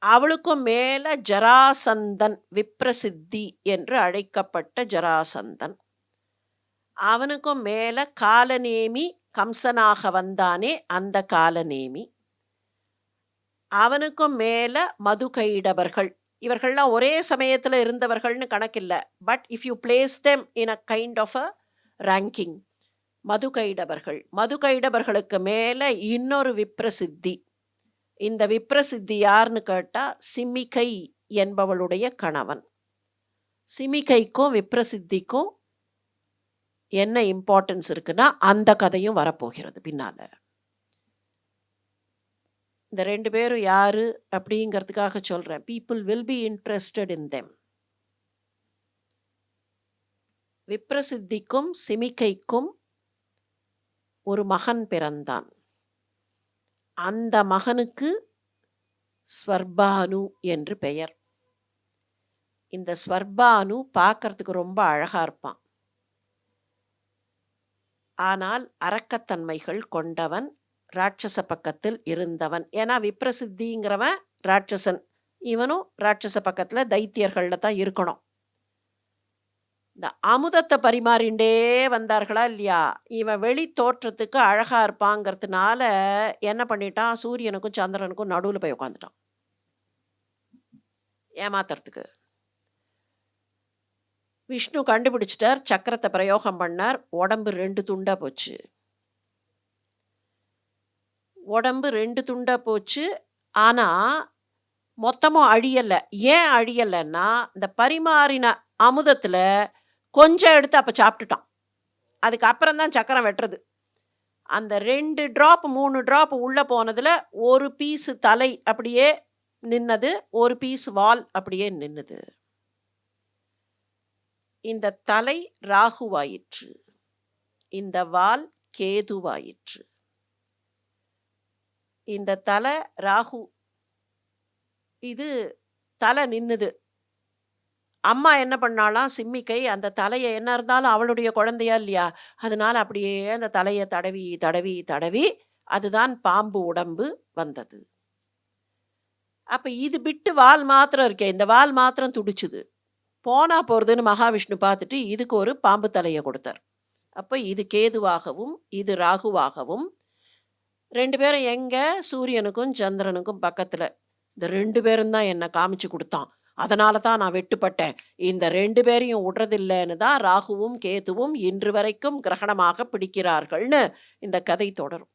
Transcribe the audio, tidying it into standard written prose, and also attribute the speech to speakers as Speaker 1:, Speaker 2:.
Speaker 1: அவளுக்கும் மேல ஜராசந்தன், விப்ரசித்தி என்று அழைக்கப்பட்ட ஜராசந்தன். அவனுக்கும் மேல காலநேமி, கம்சனாக வந்தானே அந்த காலநேமி. அவனுக்கும் மேல மதுகைடவர்கள். இவர்கள்லாம் ஒரே சமயத்துல இருந்தவர்கள்னு கணக்கில்ல. But if you place them in a kind of a ranking. மதுகைடவர்கள். மதுகைடவர்களுக்கு மேல இன்னொரு விப்ரசித்தி. இந்த விப்ரசித்தி யாருன்னு கேட்டா சிமிகை என்பவளுடைய கணவன். சிமிகைக்கும் விப்ரசித்திக்கும் என்ன இம்பார்ட்டன்ஸ் இருக்குன்னா அந்த கதையும் வரப்போகிறது பின்னால. இந்த 2 பேரும் யாரு அப்படிங்கிறதுக்காக சொல்றேன். People will be interested in them. விப்ரசித்திக்கும் சிமிகைக்கும் ஒரு மகன் பிறந்தான். அந்த மகனுக்கு ஸ்வர்பானு என்று பெயர். இந்த ஸ்வர்பானு பார்க்கறதுக்கு ரொம்ப அழகா இருப்பான். ஆனால் அரக்கத்தன்மைகள் கொண்டவன், ராட்சச பக்கத்தில் இருந்தவன். ஏன்னா விப்ரசித்திங்கிறவன் ராட்சசன், இவனும் ராட்சச பக்கத்துல தைத்தியர்கள்ல தான் இருக்கணும். இந்த அமுதத்தை பரிமாறிண்டே வந்தார்களா இல்லையா, இவன் வெளி தோற்றத்துக்கு அழகா இருப்பாங்கிறதுனால என்ன பண்ணிட்டான், சூரியனுக்கும் சந்திரனுக்கும் நடுவில் போய் உட்காந்துட்டான் ஏமாத்துறதுக்கு. விஷ்ணு கண்டுபிடிச்சிட்டார், சக்கரத்தை பிரயோகம் பண்ணார், உடம்பு 2 துண்டா போச்சு. உடம்பு 2 துண்டா போச்சு. ஆனா மொத்தமும் அழியல. ஏன் அழியலைன்னா, இந்த பரிமாறின அமுதத்துல கொஞ்சம் எடுத்து அப்ப சாப்பிட்டுட்டான். அதுக்கப்புறம் தான் சக்கரம் வெட்டுறது. அந்த 2 டிராப் 3 டிராப் உள்ள போனதுல ஒரு பீஸ் தலை அப்படியே நின்னது, ஒரு பீஸ் வால் அப்படியே நின்னுது. இந்த தலை ராகுவாயிற்று, இந்த வால் கேதுவாயிற்று. இந்த தலை ராகு, இது தலை நின்னுது. அம்மா என்ன பண்ணாலாம், சிம்மிக்கை அந்த தலையை என்ன இருந்தாலும் அவளுடைய குழந்தையா இல்லையா, அதனால அப்படியே அந்த தலையை தடவி தடவி தடவி அதுதான் பாம்பு உடம்பு வந்தது. அப்ப இது விட்டு வால் மாத்திரம் இருக்கே, இந்த வால் மாத்திரம் துடிச்சுது. போனா போறதுன்னு மகாவிஷ்ணு பார்த்துட்டு இதுக்கு ஒரு பாம்பு தலையை கொடுத்தார். அப்ப இது கேதுவாகவும் இது ராகுவாகவும், 2 பேரும் எங்க, சூரியனுக்கும் சந்திரனுக்கும் பக்கத்துல. இந்த 2 பேரும் தான் என்னை காமிச்சு கொடுத்தான், அதனால தான் நான் வெட்டுப்பட்டேன். இந்த 2 பேரையும் விடுறதில்லைன்னு தான் ராகுவும் கேதுவும் இன்று வரைக்கும் கிரகணமாக பிடிக்கிறார்கள்னு இந்த கதை தொடரும்.